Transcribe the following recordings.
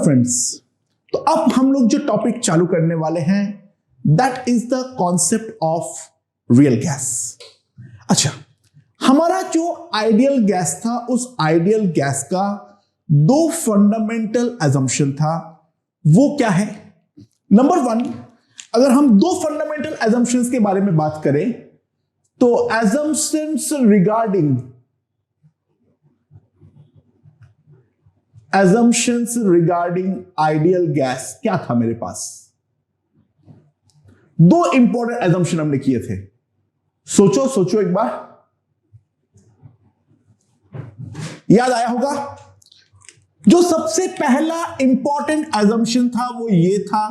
Friends, तो अब हम लोग जो टॉपिक चालू करने वाले हैं that is the concept of real gas. अच्छा, हमारा जो आइडियल गैस था उस आइडियल गैस का दो फंडामेंटल असम्पशन था। वो क्या है? नंबर वन, अगर हम दो फंडामेंटल असम्पशंस के बारे में बात करें तो assumptions regarding आइडियल गैस क्या था मेरे पास? दो इंपॉर्टेंट assumption हमने किए थे। सोचो एक बार, याद आया होगा। जो सबसे पहला इंपॉर्टेंट assumption था वो ये था,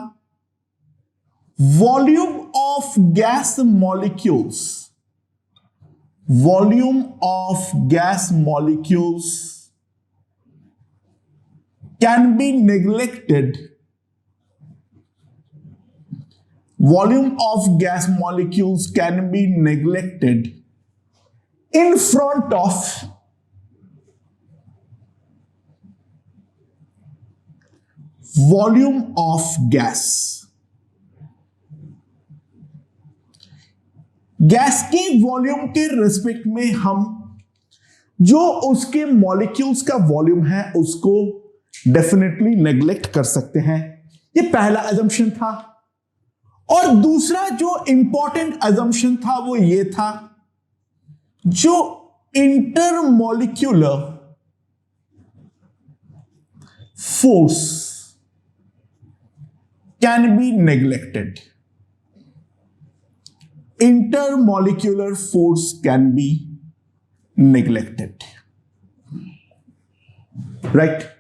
volume of gas molecules can be neglected. Volume of gas molecules can be neglected in front of volume of gas. Gas के वॉल्यूम के रिस्पेक्ट में हम जो उसके मॉलिक्यूल्स का वॉल्यूम है उसको डेफिनेटली नेग्लेक्ट कर सकते हैं। ये पहला assumption था। और दूसरा जो इंपॉर्टेंट assumption था वो ये था, जो intermolecular force can be neglected. Intermolecular force can be neglected, right?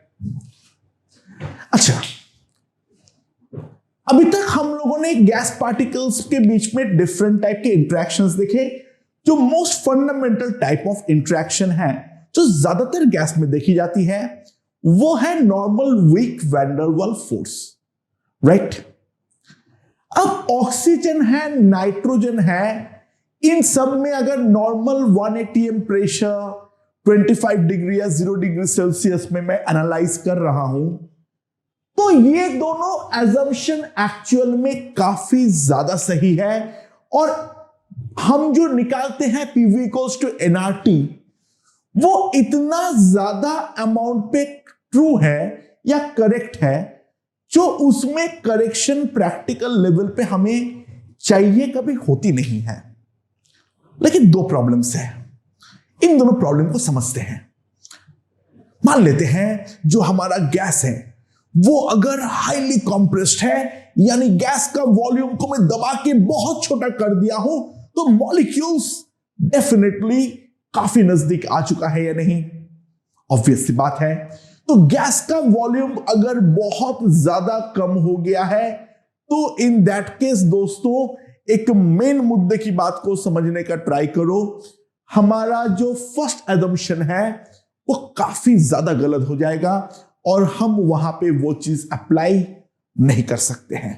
अच्छा, अभी तक हम लोगों ने गैस पार्टिकल्स के बीच में डिफरेंट टाइप के इंटरेक्शंस देखे। जो most fundamental type of interaction है जो ज्यादातर गैस में देखी जाती है वो है normal weak van der Waals force, right? अब ऑक्सीजन है, नाइट्रोजन है, इन सब में अगर नॉर्मल 180 प्रेशर 25 डिग्री या 0 डिग्री सेल्सियस में मैं एनालाइज कर रहा हूं तो ये दोनों assumption एक्चुअल में काफी ज्यादा सही है। और हम जो निकालते हैं PV equals to nRT वो इतना ज्यादा अमाउंट पे ट्रू है या करेक्ट है जो उसमें करेक्शन प्रैक्टिकल लेवल पे हमें चाहिए कभी होती नहीं है। लेकिन दो प्रॉब्लम्स है, इन दोनों प्रॉब्लम को समझते हैं। मान लेते हैं जो हमारा गैस है वो अगर हाईली कंप्रेस्ड है, यानी गैस का वॉल्यूम को मैं दबा के बहुत छोटा कर दिया हूं तो मॉलिक्यूल्स डेफिनेटली काफी नजदीक आ चुका है या नहीं? ऑब्वियस सी बात है। तो गैस का वॉल्यूम अगर बहुत ज्यादा कम हो गया है तो इन दैट केस दोस्तों एक मेन मुद्दे की बात को समझने का ट्राई करो। हमारा जो फर्स्ट assumption है वो काफी ज्यादा गलत हो जाएगा और हम वहां पे वो चीज अप्लाई नहीं कर सकते हैं।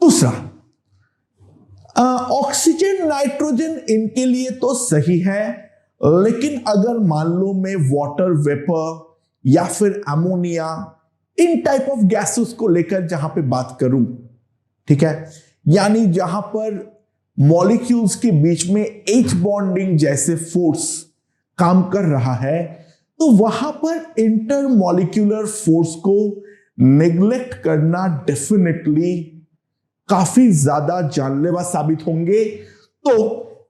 दूसरा, ऑक्सीजन नाइट्रोजन इनके लिए तो सही है, लेकिन अगर मान लो मैं वाटर वेपर या फिर ammonia in type of gases को लेकर जहां पे बात करूं, ठीक है, यानी जहां पर मॉलिक्यूल्स के बीच में H बॉन्डिंग जैसे फोर्स काम कर रहा है तो वहां पर इंटरमॉलिक्यूलर फोर्स को नेग्लेक्ट करना डेफिनेटली काफी ज्यादा जानलेवा साबित होंगे। तो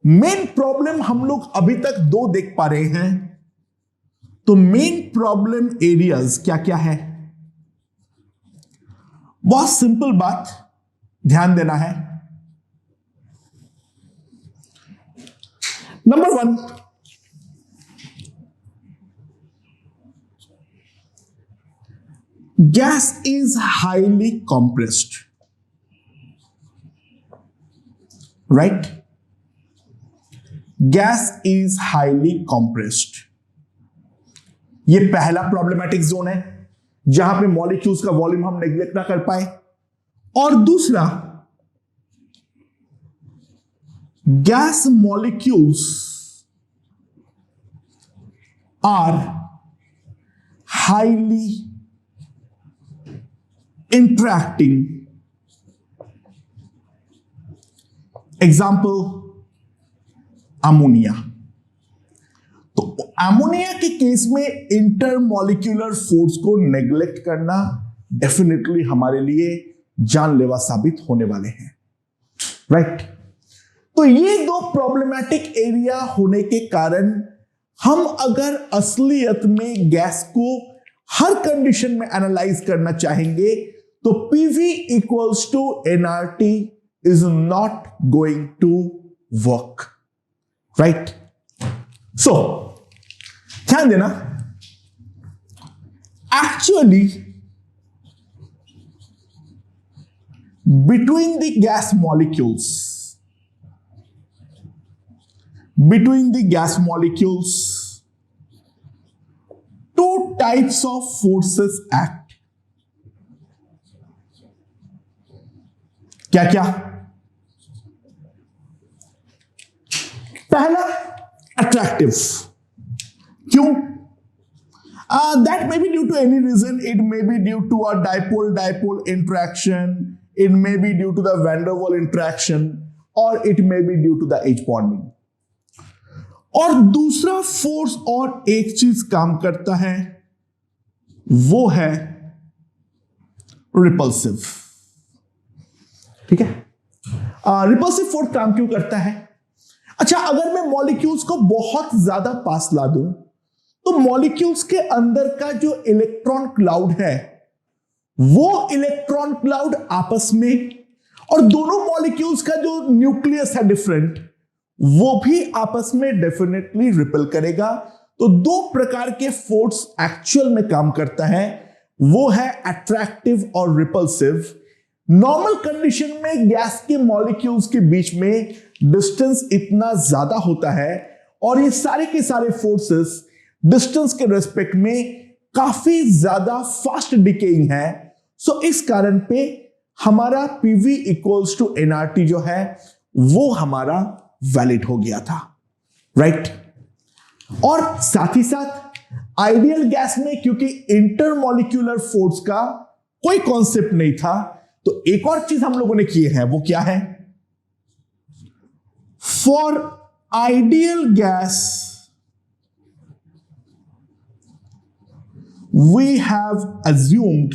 मेन प्रॉब्लम हम लोग अभी तक दो देख पा रहे हैं। तो मेन प्रॉब्लम एरियाज क्या क्या है? बहुत सिंपल बात ध्यान देना है। Number one, gas is highly compressed, right? Gas is highly compressed. ये पहला प्रॉब्लमेटिक जोन है जहां पे मॉलिक्यूल्स का वॉल्यूम हम नेग्लेक्ट ना कर पाए। और दूसरा, gas molecules are highly interacting. Example ammonia. तो अमोनिया के केस में इंटरमॉलिक्यूलर फोर्स को नेग्लेक्ट करना डेफिनेटली हमारे लिए जानलेवा साबित होने वाले हैं, राइट। तो ये दो प्रॉब्लमैटिक एरिया होने के कारण हम अगर असलियत में गैस को हर कंडीशन में एनालाइज करना चाहेंगे तो PV equals to nRT is not going to work, right. So ध्यान देना, actually between the gas molecules two types of forces act। क्या क्या? पहला अट्रैक्टिव। क्यों? That may be due to any reason. It may be due to a dipole-dipole interaction. It may be due to the van der Waals interaction, or it may be due to the H bonding. और दूसरा force और एक चीज काम करता है, वो है रिपल्सिव। ठीक है, रिपल्सिव फोर्स काम क्यों करता है? अच्छा, अगर मैं मॉलिक्यूल्स को बहुत ज्यादा पास ला दूं तो मॉलिक्यूल्स के अंदर का जो इलेक्ट्रॉन क्लाउड है वो इलेक्ट्रॉन क्लाउड आपस में, और दोनों मॉलिक्यूल्स का जो न्यूक्लियस है डिफरेंट, वो भी आपस में डेफिनेटली रिपेल करेगा। तो दो प्रकार के फोर्स एक्चुअल में काम करता है, वो है अट्रैक्टिव और रिपल्सिव। नॉर्मल कंडीशन में गैस के मॉलिक्यूल्स के बीच में डिस्टेंस इतना ज्यादा होता है और ये सारे के सारे फोर्सेस डिस्टेंस के रेस्पेक्ट में काफी ज्यादा फास्ट डिकेइंग है। सो इस कारण पे हमारा पीवी इक्वल्स टू एनआरटी जो है वो हमारा वैलिड हो गया था, राइट। और साथ ही साथ आइडियल गैस में क्योंकि इंटरमॉलिक्यूलर फोर्स का कोई कॉन्सेप्ट नहीं था, तो एक और चीज हम लोगों ने की है, वो क्या है? For ideal gas we have assumed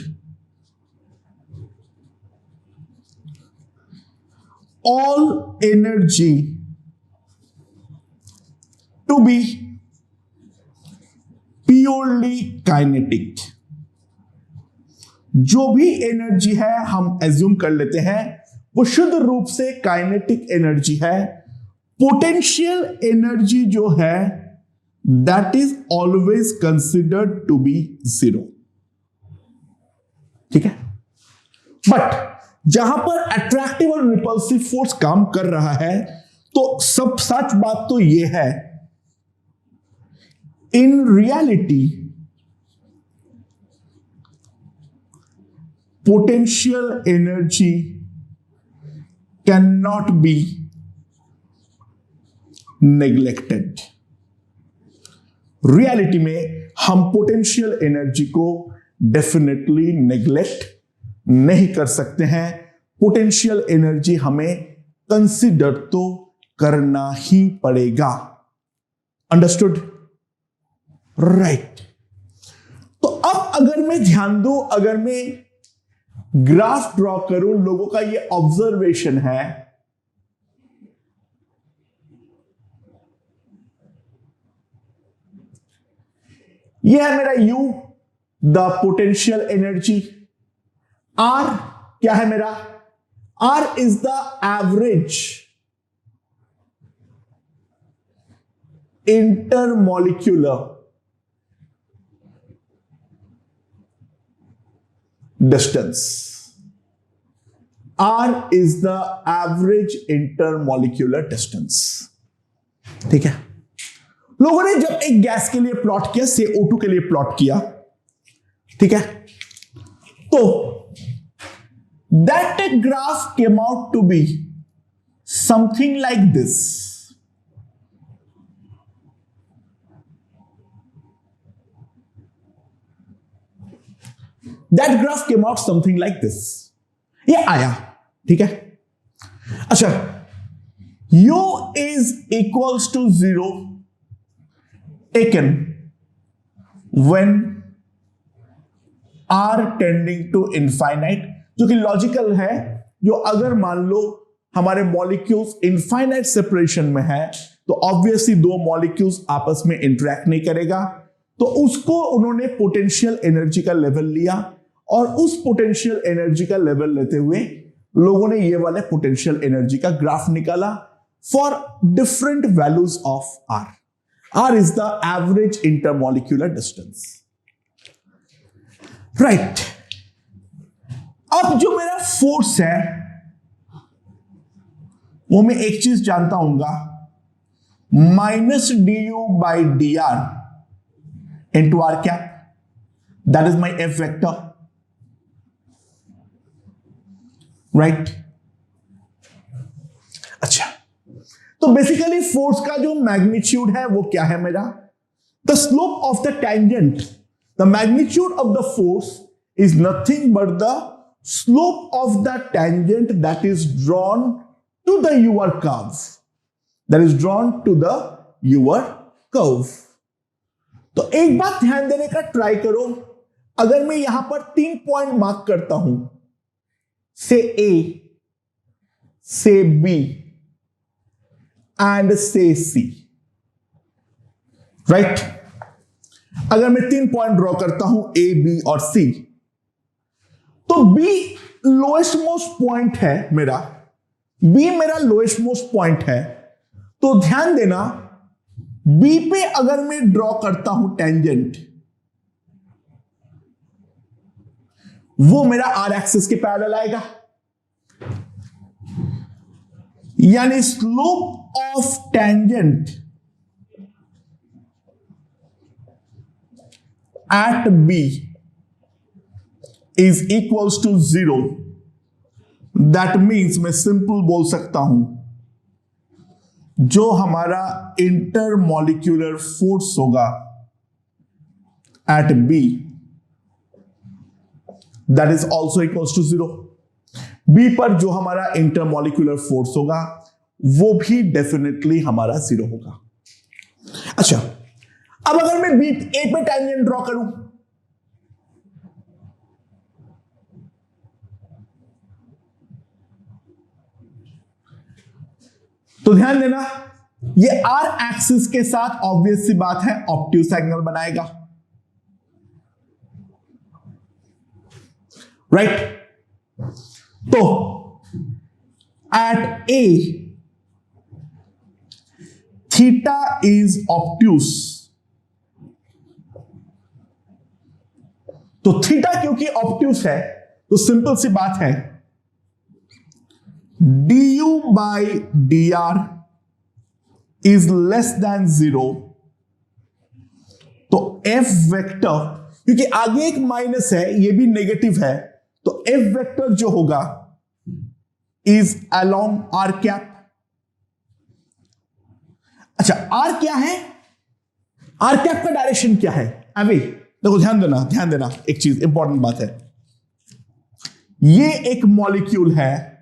all energy to be purely kinetic। जो भी एनर्जी है हम एज्यूम कर लेते हैं वो शुद्ध रूप से काइनेटिक एनर्जी है। पोटेंशियल एनर्जी जो है that is always considered to be zero। ठीक है, बट जहां पर अट्रैक्टिव और रिपल्सिव फोर्स काम कर रहा है तो सब सच बात तो यह है, in reality potential energy can not be neglected. Reality में हम पोटेंशियल एनर्जी को डेफिनेटली नेग्लेक्ट नहीं कर सकते हैं। पोटेंशियल एनर्जी हमें कंसिडर तो करना ही पड़ेगा। Understood, right. तो अब अगर मैं ध्यान दूं, अगर मैं ग्राफ ड्रॉ करूं, लोगों का ये ऑब्जर्वेशन है, यह है मेरा U, the potential energy. R क्या है मेरा? R is the average intermolecular distance. R is the average intermolecular distance. ठीक है, लोगों ने जब एक गैस के लिए प्लॉट किया, CO2 के लिए प्लॉट किया, ठीक है, तो that graph came out to be something like this. That graph came out something like this. ये आया, ठीक है। अच्छा, u is equals to 0 taken when r tending to infinite, जो कि लॉजिकल है। जो अगर मान लो हमारे मॉलिक्यूल्स इनफाइनाइट सेपरेशन में है तो ऑब्वियसली दो मॉलिक्यूल्स आपस में इंटरेक्ट नहीं करेगा, तो उसको उन्होंने पोटेंशियल एनर्जी का लेवल लिया और उस पोटेंशियल एनर्जी का लेवल लेते हुए लोगों ने ये वाले पोटेंशियल एनर्जी का ग्राफ निकाला for different values of R. R is the average intermolecular distance, right. अब जो मेरा फोर्स है वो मैं एक चीज जानता हूंगा, -du/dr into r cap, that is my f vector, right? अच्छा, तो बेसिकली फोर्स का जो मैग्नीट्यूड है वो क्या है मेरा? The slope of the tangent, the magnitude of the force is nothing but the slope of the tangent that is drawn to the your curve, that is drawn to the your curve। तो एक बात ध्यान देने का try करो, अगर मैं यहां पर 3 पॉइंट मार्क करता हूं, से A, से B एंड से C, राइट। अगर मैं 3 पॉइंट ड्रॉ करता हूं A, B और C, तो B लोएस्ट मोस्ट पॉइंट है मेरा, B मेरा लोएस्ट मोस्ट पॉइंट है। तो ध्यान देना, B पे अगर मैं ड्रॉ करता हूं टेंजेंट, वो मेरा आर एक्सिस के पैरेलल आएगा, यानी slope of tangent at B is equals to 0। That means मैं सिंपल बोल सकता हूं, जो हमारा इंटरमॉलिक्यूलर फोर्स होगा at B, that is also equals to 0। B पर जो हमारा इंटरमॉलिक्यूलर फोर्स होगा वो भी डेफिनेटली हमारा 0 होगा। अच्छा, अब अगर मैं B A पे टेंजेंट ड्रॉ करूं, तो ध्यान देना, ये आर एक्सिस के साथ ऑब्वियस सी बात है ऑब्ट्यूज एंगल बनाएगा, राइट। तो at A theta is obtuse, तो थीटा क्योंकि ऑब्ट्यूज है तो सिंपल सी बात है du/dr is less than 0। तो f वेक्टर, क्योंकि आगे एक माइनस है ये भी नेगेटिव है, तो f वेक्टर जो होगा इज अलोंग r कैप। अच्छा, r क्या है? r कैप का डायरेक्शन क्या है? अभी देखो, ध्यान देना, एक चीज इंपॉर्टेंट बात है, ये एक मॉलिक्यूल है,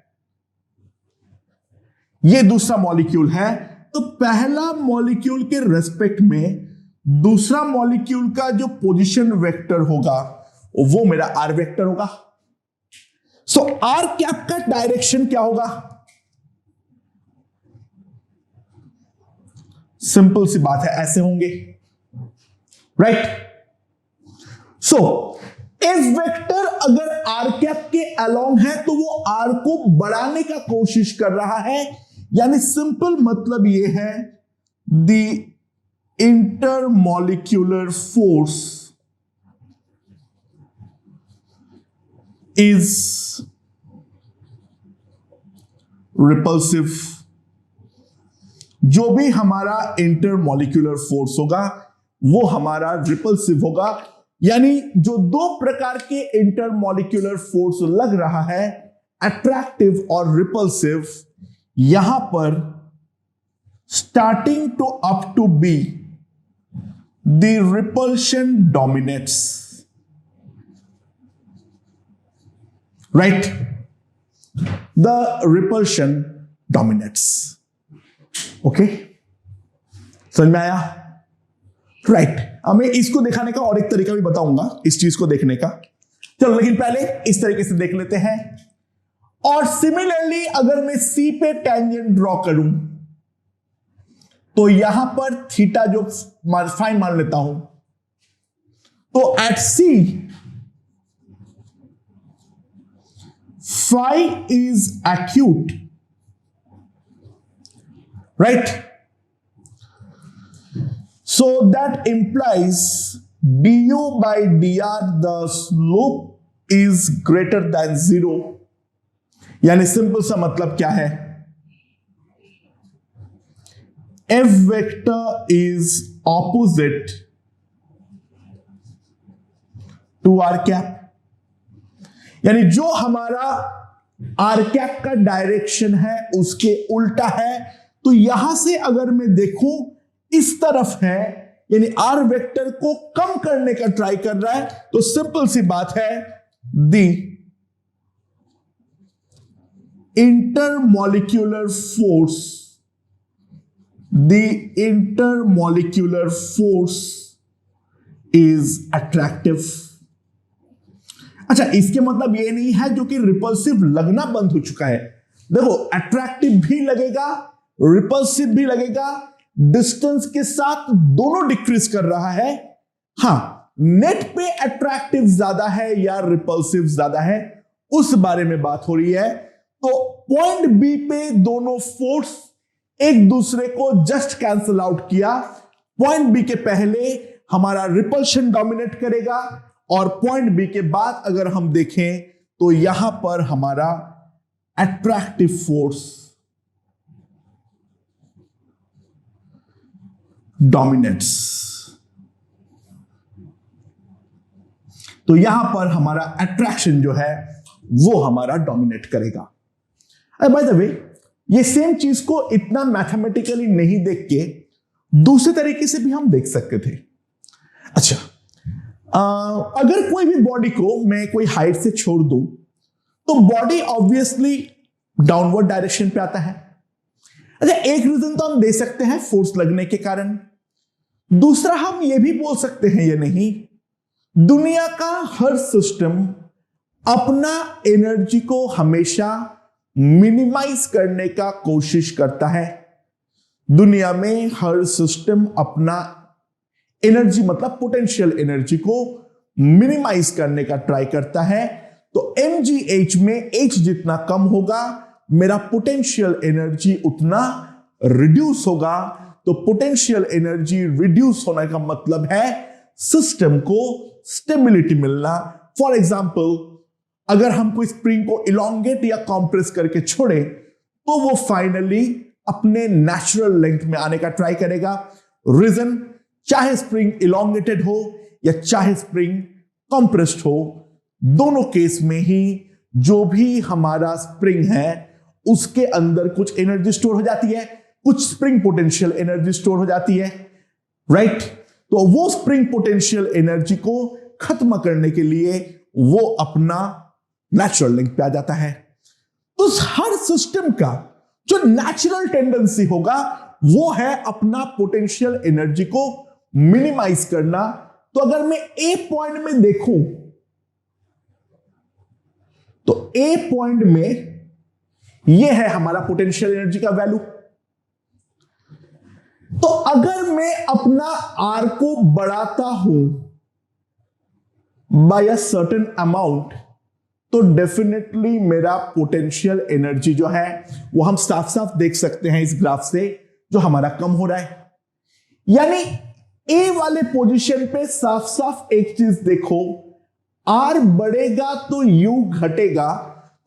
ये दूसरा मॉलिक्यूल है, तो पहला मॉलिक्यूल के रेस्पेक्ट में दूसरा मॉलिक्यूल का जो पोजीशन वेक्टर होगा वो मेरा आर वेक्टर होगा। सो आर कैप का डायरेक्शन क्या होगा? सिंपल सी बात है, ऐसे होंगे, राइट। सो एफ वेक्टर अगर आर कैप के अलोंग है तो वो आर को बढ़ाने का कोशिश कर रहा है, यानी सिंपल मतलब ये है the intermolecular force is repulsive. जो भी हमारा इंटरमॉलिक्यूलर फोर्स होगा वो हमारा रिपल्सिव होगा, यानी जो दो प्रकार के इंटरमॉलिक्यूलर फोर्स लग रहा है, अट्रैक्टिव और रिपल्सिव, यहां पर starting to up to be the repulsion dominates. Right, the repulsion dominates. Okay, समझ में आया? राइट, अब मैं इसको दिखाने का और एक तरीका भी बताऊंगा इस चीज को देखने का। चलो, लेकिन पहले इस तरीके से देख लेते हैं। और सिमिलरली अगर मैं सी पे टेंजेंट ड्रॉ करूं तो यहां पर थीटा जो फाइन मान लेता हूं, तो at C phi is acute, right? So that implies du by dr the slope is greater than 0। यानी सिंपल सा मतलब क्या है, f vector is opposite to r cap। यानी जो हमारा r cap का डायरेक्शन है उसके उल्टा है। तो यहां से अगर मैं देखूं इस तरफ है, यानी आर वेक्टर को कम करने का ट्राई कर रहा है, तो सिंपल सी बात है, the intermolecular force is attractive. अच्छा, इसके मतलब ये नहीं है जो कि रिपल्सिव लगना बंद हो चुका है। देखो, अट्रैक्टिव भी लगेगा, रिपल्सिव भी लगेगा, डिस्टेंस के साथ दोनों डिक्रीज कर रहा है। हां, नेट पे अट्रैक्टिव ज्यादा है या रिपल्सिव ज्यादा है, उस बारे में बात हो रही है। तो पॉइंट बी पे दोनों फोर्स एक दूसरे को जस्ट कैंसल आउट किया। पॉइंट बी के पहले हमारा रिपल्शन डोमिनेट करेगा और पॉइंट बी के बाद अगर हम देखें तो यहां पर हमारा अट्रैक्टिव फोर्स डोमिनेट्स। तो यहां पर हमारा अट्रैक्शन जो है वो हमारा डोमिनेट करेगा। बाय द वे, ये सेम चीज को इतना मैथमेटिकली नहीं देख के दूसरे तरीके से भी हम देख सकते थे। अच्छा, अगर कोई भी बॉडी को मैं कोई हाइट से छोड़ दूं तो बॉडी ऑब्वियसली डाउनवर्ड डायरेक्शन पे आता है। अच्छा, एक रीजन तो हम दे सकते हैं फोर्स लगने के कारण। दूसरा हम ये भी बोल सकते हैं, ये नहीं, दुनिया का हर सिस्टम अपना एनर्जी को हमेशा मिनिमाइज करने का कोशिश करता है। दुनिया में हर सिस्टम अपना एनर्जी मतलब पोटेंशियल एनर्जी को मिनिमाइज करने का ट्राई करता है। तो mgh में h जितना कम होगा, मेरा पोटेंशियल एनर्जी उतना रिड्यूस होगा। तो पोटेंशियल एनर्जी रिड्यूस होने का मतलब है सिस्टम को स्टेबिलिटी मिलना। फॉर एग्जाम्पल, अगर हम कोई स्प्रिंग को इलोंगेट या कॉम्प्रेस करके छोड़े तो वो फाइनली अपने नेचुरल लेंथ में आने का ट्राई करेगा। रीजन, चाहे स्प्रिंग इलोंगेटेड हो या चाहे स्प्रिंग कॉम्प्रेस्ड हो, दोनों केस में ही जो भी हमारा स्प्रिंग है उसके अंदर कुछ एनर्जी स्टोर हो जाती है, कुछ स्प्रिंग पोटेंशियल एनर्जी स्टोर हो जाती है, राइट? तो वो स्प्रिंग पोटेंशियल एनर्जी को खत्म करने के लिए वो अपना नेचुरल लेंथ पे आ जाता है। तो हर सिस्टम का जो नेचुरल टेंडेंसी होगा वो है अपना पोटेंशियल एनर्जी को मिनिमाइज करना। तो अगर मैं ए पॉइंट में देखूं तो ए पॉइंट में यह है हमारा पोटेंशियल एनर्जी का वैल्यू। तो अगर मैं अपना आर को बढ़ाता हूं बाय अ सर्टेन अमाउंट तो डेफिनेटली मेरा पोटेंशियल एनर्जी जो है वो हम साफ साफ देख सकते हैं इस ग्राफ से, जो हमारा कम हो रहा है। यानी ए वाले पोजीशन पे साफ साफ एक चीज देखो, आर बढ़ेगा तो यू घटेगा।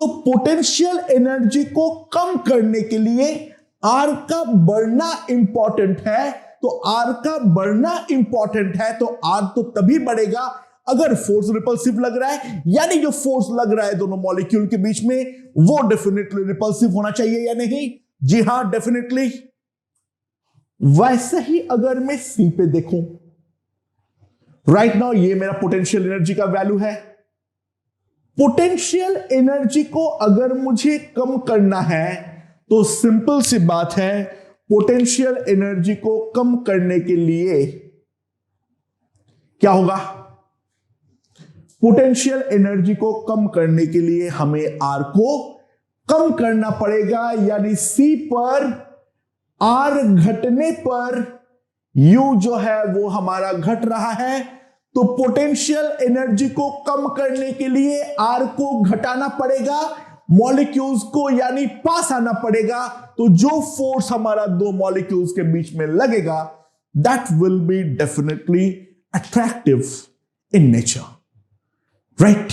तो पोटेंशियल एनर्जी को कम करने के लिए आर का बढ़ना इंपॉर्टेंट है। तो आर का बढ़ना इंपॉर्टेंट है तो आर तो तभी बढ़ेगा अगर फोर्स रिपल्सिव लग रहा है, यानी जो फोर्स लग रहा है दोनों मॉलिक्यूल के बीच में वो डेफिनेटली रिपल्सिव होना चाहिए या नहीं? जी हां, डेफिनेटली। वैसे ही अगर मैं सी पे देखूं, राइट नाउ ये मेरा पोटेंशियल एनर्जी का वैल्यू है, पोटेंशियल एनर्जी को अगर मुझे कम करना है तो सिंपल सी बात है, पोटेंशियल एनर्जी को कम करने के लिए क्या होगा? पोटेंशियल एनर्जी को कम करने के लिए हमें R को कम करना पड़ेगा, यानी C पर R घटने पर U जो है वो हमारा घट रहा है। तो पोटेंशियल एनर्जी को कम करने के लिए R को घटाना पड़ेगा, मॉलिक्यूल्स को यानी पास आना पड़ेगा। तो जो फोर्स हमारा दो मॉलिक्यूल्स के बीच में लगेगा, that will be definitely attractive in nature, right?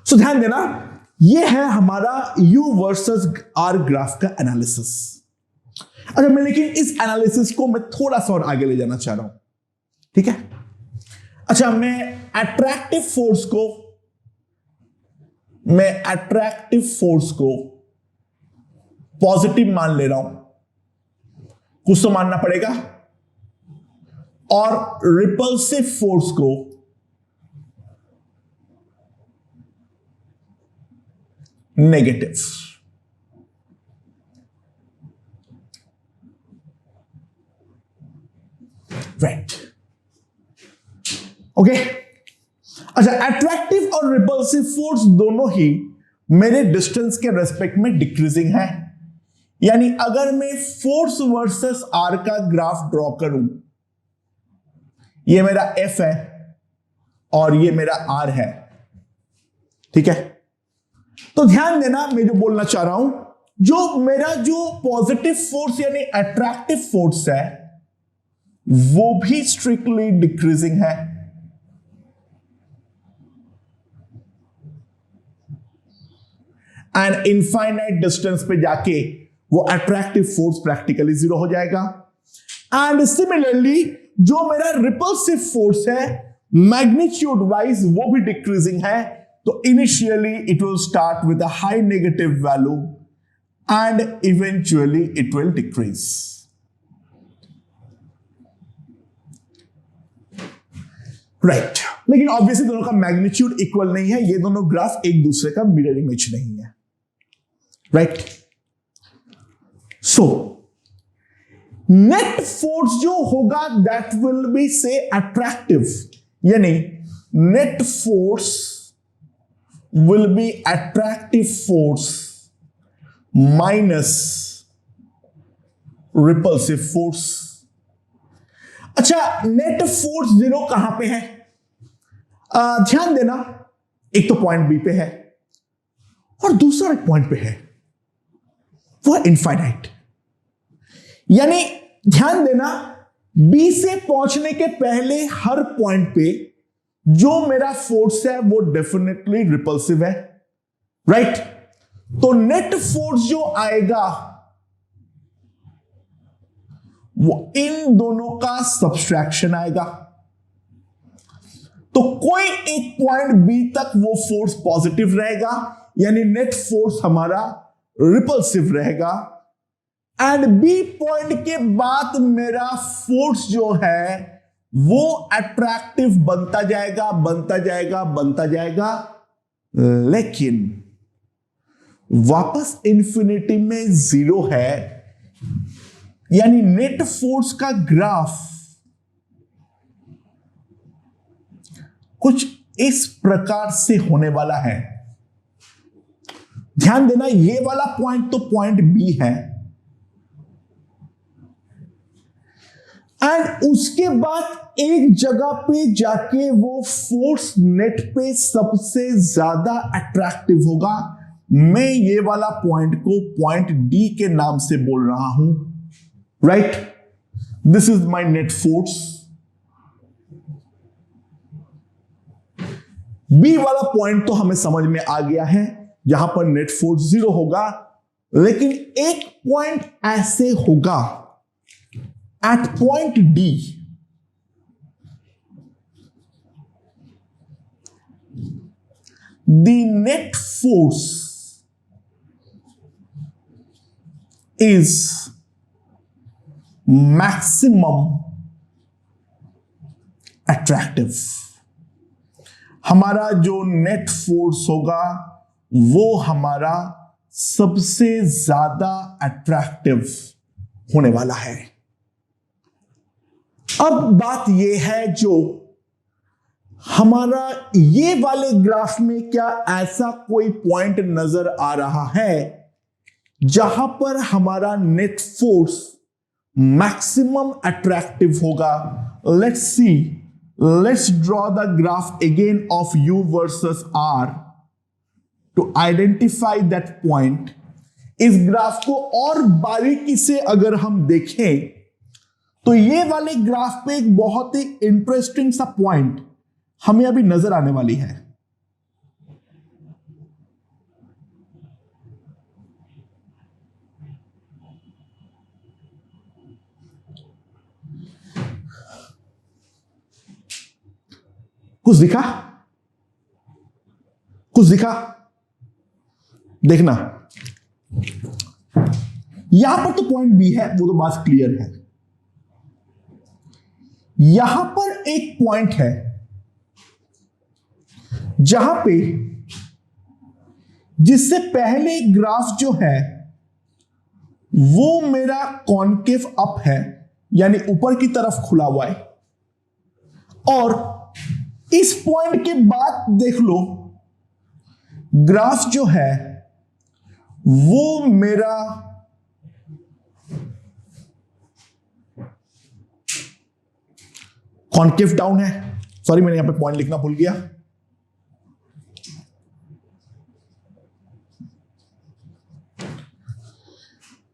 So ध्यान देना, ये है हमारा U वर्सेस R ग्राफ का एनालिसिस। अच्छा, मैं लेकिन इस एनालिसिस को मैं थोड़ा सा और आगे ले जाना चाह रहा हूं, ठीक है? अच्छा, मैं अट्रैक्टिव फोर्स को पॉजिटिव मान ले रहा हूं, कुछ तो मानना पड़ेगा, और रिपल्सिव फोर्स को नेगेटिव। Right, okay. अच्छा, अट्रैक्टिव और रिपल्सिव फोर्स दोनों ही मेरे डिस्टेंस के रेस्पेक्ट में डिक्रीजिंग है। यानी अगर मैं फोर्स वर्सेस आर का ग्राफ ड्रॉ करूं, ये मेरा F है और ये मेरा R है, ठीक है? तो ध्यान देना, मैं जो बोलना चाह रहा हूं, जो मेरा जो पॉजिटिव फोर्स यानी अट्रैक्टिव फोर्स है वो भी स्ट्रिक्टली डिक्रीजिंग है। एंड इनफाइनाइट डिस्टेंस पे जाके वो अट्रैक्टिव फोर्स प्रैक्टिकली जीरो हो जाएगा। एंड सिमिलरली जो मेरा रिपल्सिव फोर्स है मैग्नीट्यूड वाइज वो भी डिक्रीजिंग है। तो initially it will start with a high negative value and eventually it will decrease. Right, लेकिन ऑब्वियसली दोनों का मैग्नीट्यूड इक्वल नहीं है, ये दोनों ग्राफ एक दूसरे का मिरर इमेज नहीं है, राइट? सो नेट फोर्स जो होगा दैट विल बी से अट्रैक्टिव, यानी net force will be attractive force minus repulsive force. अच्छा, नेट फोर्स जीरो कहां पे है? ध्यान देना, एक तो पॉइंट बी पे है और दूसरा एक पॉइंट पे है, वो है इनफाइनाइट। यानी ध्यान देना, बी से पहुंचने के पहले हर पॉइंट पे जो मेरा फोर्स है वो डेफिनेटली रिपल्सिव है, राइट? तो नेट फोर्स जो आएगा वो इन दोनों का सब्सट्रैक्शन आएगा। तो कोई एक पॉइंट बी तक वो फोर्स पॉजिटिव रहेगा, यानी नेट फोर्स हमारा रिपल्सिव रहेगा। एंड बी पॉइंट के बाद मेरा फोर्स जो है वो अट्रैक्टिव बनता जाएगा, बनता जाएगा, बनता जाएगा, लेकिन वापस इंफिनिटी में जीरो है। यानी नेट फोर्स का ग्राफ कुछ इस प्रकार से होने वाला है। ध्यान देना, ये वाला पॉइंट तो पॉइंट बी है, एंड उसके बाद एक जगह पे जाके वो फोर्स नेट पे सबसे ज्यादा अट्रैक्टिव होगा। मैं ये वाला पॉइंट को पॉइंट डी के नाम से बोल रहा हूं, right? This is my net force. B वाला पॉइंट तो हमें समझ में आ गया है, यहां पर नेट फोर्स जीरो होगा, लेकिन एक पॉइंट ऐसे होगा at point D, the net force is maximum attractive. हमारा जो नेट फोर्स होगा वो हमारा सबसे ज्यादा अट्रैक्टिव होने वाला है। अब बात यह है, जो हमारा ये वाले ग्राफ में क्या ऐसा कोई पॉइंट नजर आ रहा है जहां पर हमारा नेट फोर्स मैक्सिमम अट्रैक्टिव होगा? Let's see, let's draw the graph again of U versus R to identify that point. इस ग्राफ को और बारीकी से अगर हम देखें तो ये वाले ग्राफ पे एक बहुत ही इंटरेस्टिंग सा पॉइंट हमें अभी नजर आने वाली है। कुछ दिखा? कुछ दिखा? देखना, यहां पर तो पॉइंट बी है, वो तो बात क्लियर है। यहां पर एक पॉइंट है जहां पे, जिससे पहले ग्राफ जो है वो मेरा कॉन्केव अप है, यानी ऊपर की तरफ खुला हुआ है, और इस पॉइंट के बाद देख लो ग्राफ जो है वो मेरा कॉन्केव डाउन है। सॉरी, मैंने यहां पे पॉइंट लिखना भूल गया।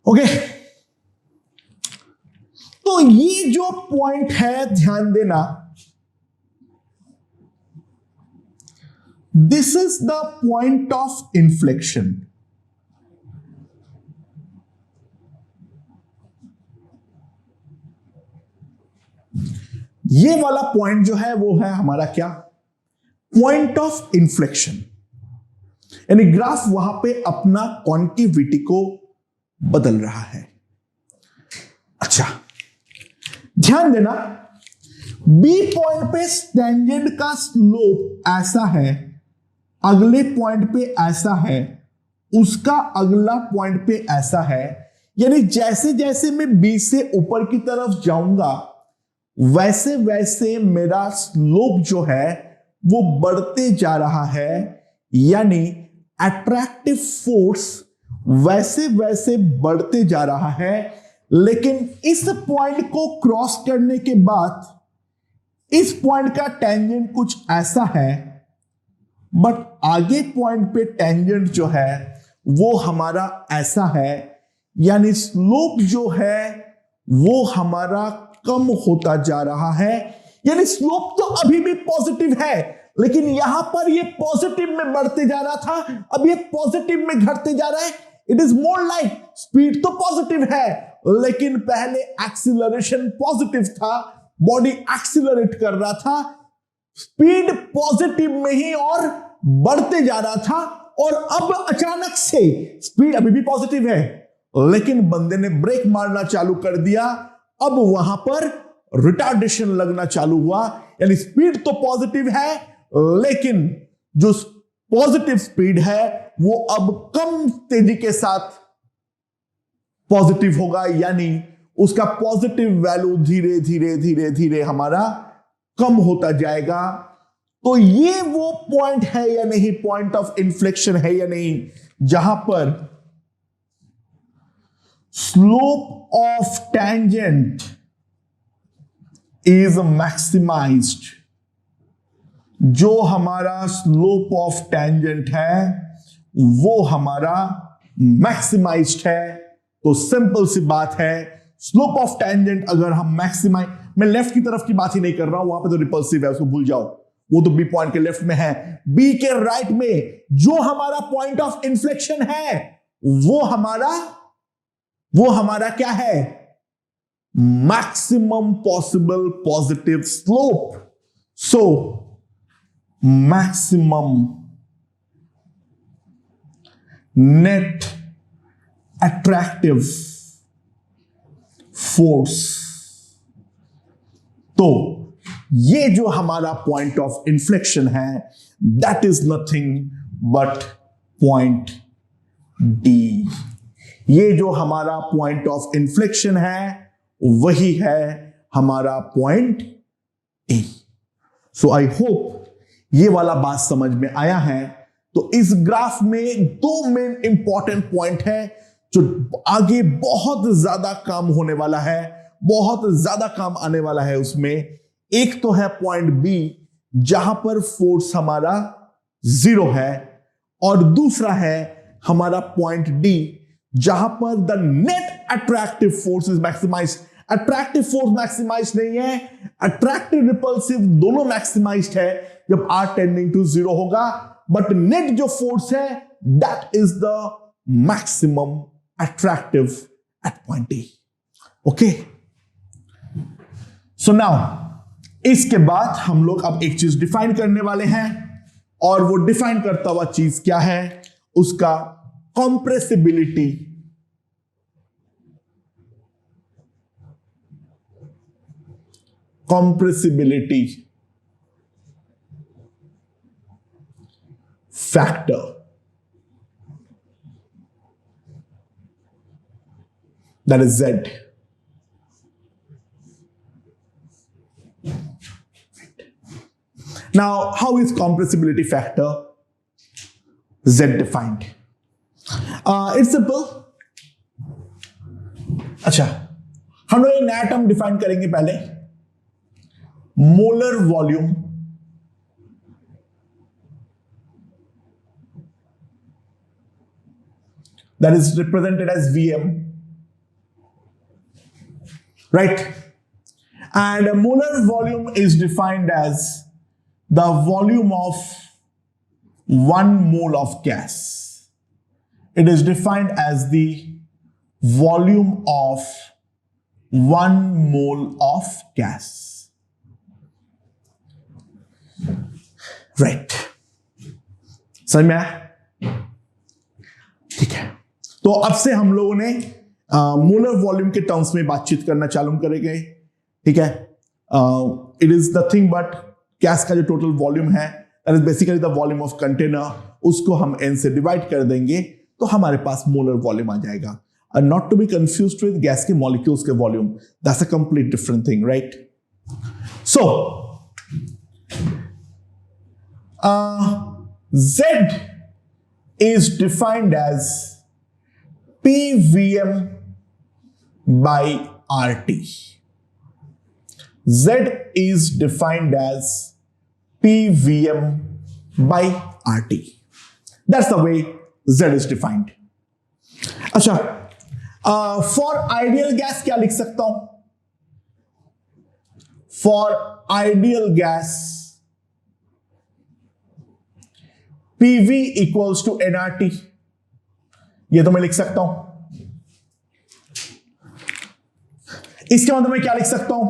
ओके, तो ये जो पॉइंट है, ध्यान देना, this is the point of inflection. ये वाला पॉइंट जो है वो है हमारा क्या? पॉइंट ऑफ इन्फ्लेक्शन, यानी ग्राफ वहां पे अपना कॉन्केविटी को बदल रहा है। अच्छा, ध्यान देना, बी पॉइंट पे टेंजेंट का स्लोप ऐसा है, अगले पॉइंट पे ऐसा है, उसका अगला पॉइंट पे ऐसा है, यानी जैसे जैसे मैं बी से ऊपर की तरफ जाऊंगा वैसे वैसे मेरा स्लोप जो है वो बढ़ते जा रहा है, यानी अट्रैक्टिव फोर्स वैसे वैसे बढ़ते जा रहा है। लेकिन इस पॉइंट को क्रॉस करने के बाद इस पॉइंट का टेंजेंट कुछ ऐसा है, बट आगे पॉइंट पे टेंजेंट जो है वो हमारा ऐसा है, यानी स्लोप जो है वो हमारा कम होता जा रहा है। यानी स्लोप तो अभी भी पॉजिटिव है, लेकिन यहां पर ये पॉजिटिव में बढ़ते जा रहा था, अब ये पॉजिटिव में घटते जा रहा है। It is more like speed तो पॉजिटिव है, लेकिन पहले एक्सीलरेशन पॉजिटिव था, बॉडी एक्सीलरेट कर रहा था, स्पीड पॉजिटिव में ही और बढ़ते जा रहा था, और अब अचानक से स्पीड अभी भी पॉजिटिव है, लेकिन बंदे ने ब्रेक मारना चालू कर दिया। अब वहां पर रिटार्डेशन लगना चालू हुआ, यानी स्पीड तो पॉजिटिव है, लेकिन जो पॉजिटिव स्पीड है वो अब कम तेजी के साथ पॉजिटिव होगा, यानी उसका पॉजिटिव वैल्यू धीरे धीरे धीरे धीरे हमारा कम होता जाएगा। तो ये वो पॉइंट है या नहीं, पॉइंट ऑफ इन्फ्लेक्शन है या नहीं, जहां पर slope of tangent is maximised. जो हमारा स्लोप ऑफ टेंजेंट है वो हमारा मैक्सिमाइज्ड है। तो सिंपल सी बात है, स्लोप ऑफ टेंजेंट अगर हम मैक्सिमाइज, मैं लेफ्ट की तरफ की बात ही नहीं कर रहा हूं, वहां पे तो रिपल्सिव है, उसको भूल जाओ, वो तो बी पॉइंट के लेफ्ट में है। बी के राइट में जो हमारा पॉइंट ऑफ इन्फ्लेक्शन है वो हमारा क्या है? Maximum possible positive slope. So maximum net attractive force. तो ये जो हमारा पॉइंट ऑफ इन्फ्लेक्शन है that is nothing but point D. ये जो हमारा पॉइंट ऑफ इन्फ्लेक्शन है वही है हमारा point D. So I hope ये वाला बात समझ में आया है। तो इस ग्राफ में दो मेन इंपॉर्टेंट पॉइंट है जो आगे बहुत ज्यादा काम होने वाला है, बहुत ज्यादा काम आने वाला है। उसमें एक तो है पॉइंट बी जहां पर फोर्स हमारा 0 है, और दूसरा है हमारा पॉइंट डी जहां पर the net attractive force is maximized. Attractive force maximize नहीं है, अट्रैक्टिव रिपल्सिव दोनों मैक्सिमाइज्ड है जब r टेंडिंग टू 0 होगा, बट नेट जो फोर्स है that is the maximum attractive at point D. Okay, so now इसके बाद हम लोग अब एक चीज डिफाइन करने वाले हैं, और वो डिफाइन करता हुआ चीज क्या है, उसका compressibility. Compressibility factor, that is Z. Now, how is compressibility factor Z defined? It's simple. अच्छा, हम लोग एक नया टर्म डिफाइन करेंगे पहले, molar volume. That is represented as Vm, right? And a molar volume is defined as the volume of 1 mole of gas. It is defined as the volume of 1 mole of gas. Right? समझ में आया? ठीक है, तो अब से हम लोगों ने मोलर वॉल्यूम के टर्म्स में बातचीत करना चालू करेंगे। ठीक है, it is nothing but gas का जो टोटल वॉल्यूम है that is basically the volume of container, उसको हम n से डिवाइड कर देंगे तो हमारे पास मोलर वॉल्यूम आ जाएगा। Not to be confused with gas के मॉलिक्यूल्स के volume, that's a complete different thing, right? So Z is defined as PVM by RT. Z is defined as PVM by RT. That's the way Z is defined. अच्छा, for ideal gas क्या लिख सकता हूं? For ideal gas PV equals to nRT, ये तो मैं लिख सकता हूं। इसके मतलब मैं क्या लिख सकता हूं?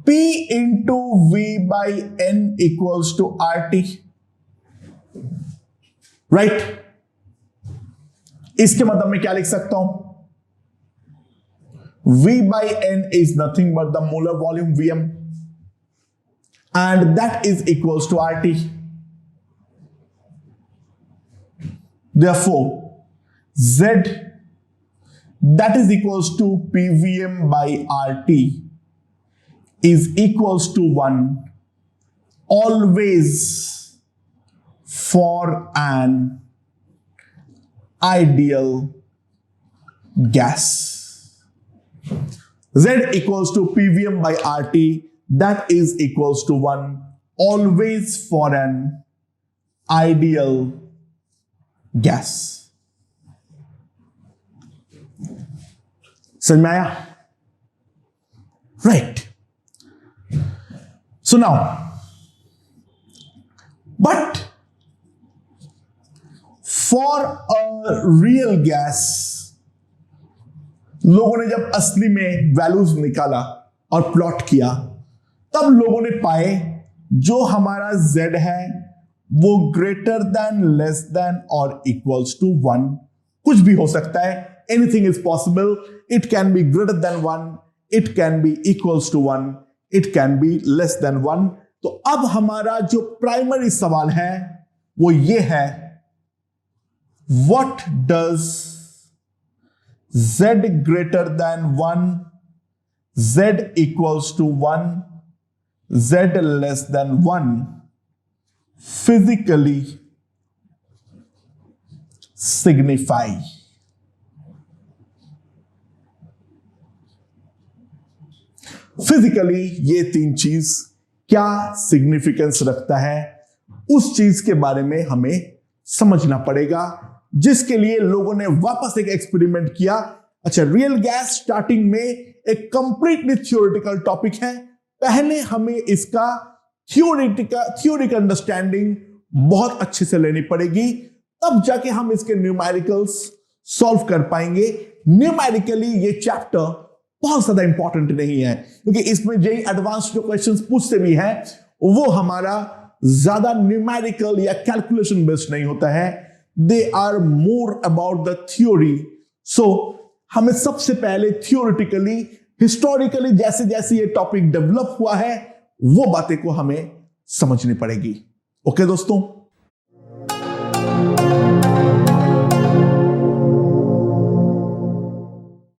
P into V by N equals to RT, right? इसके मतलब मैं क्या लिख सकता हूं? V by N is nothing but the molar volume Vm, and that is equals to RT. Therefore, Z that is equals to PVM by RT is equals to 1 always for an ideal gas. Z equals to PVM by RT, that is equals to 1 always for an ideal gas. समझ में आया? Right. So now, but for a real gas, लोगों ने जब असली में values निकाला और प्लॉट किया, तब लोगों ने पाए जो हमारा Z है वो ग्रेटर देन, लेस देन और इक्वल्स टू 1 कुछ भी हो सकता है। Anything is possible. It can be greater than 1, it can be equals to 1, it can be less than 1। तो अब हमारा जो प्राइमरी सवाल है वो ये है, what does z greater than 1, z equals to 1, z less than 1 physically signify. Physically ये तीन चीज क्या सिग्निफिकेंस रखता है, उस चीज के बारे में हमें समझना पड़ेगा, जिसके लिए लोगों ने वापस एक एक्सपेरिमेंट किया। अच्छा, रियल गैस स्टार्टिंग में एक कंप्लीटली थ्योरेटिकल टॉपिक है, पहले हमें इसका थ्योरिटिकल अंडरस्टैंडिंग बहुत अच्छे से लेनी पड़ेगी, तब जाके हम इसके न्यूमेरिकल्स सॉल्व कर पाएंगे। न्यूमेरिकली ये चैप्टर बहुत ज्यादा इंपॉर्टेंट नहीं है, क्योंकि इसमें जेई एडवांस जो क्वेश्चंस पूछते भी हैं वो हमारा ज्यादा न्यूमेरिकल या कैलकुलेशन बेस्ड नहीं होता है, they are more about the theory. So हमें सबसे पहले थियोरिटिकली, हिस्टोरिकली जैसे जैसे ये टॉपिक डेवलप हुआ है वो बातें को हमें समझनी पड़ेगी। ओके दोस्तों।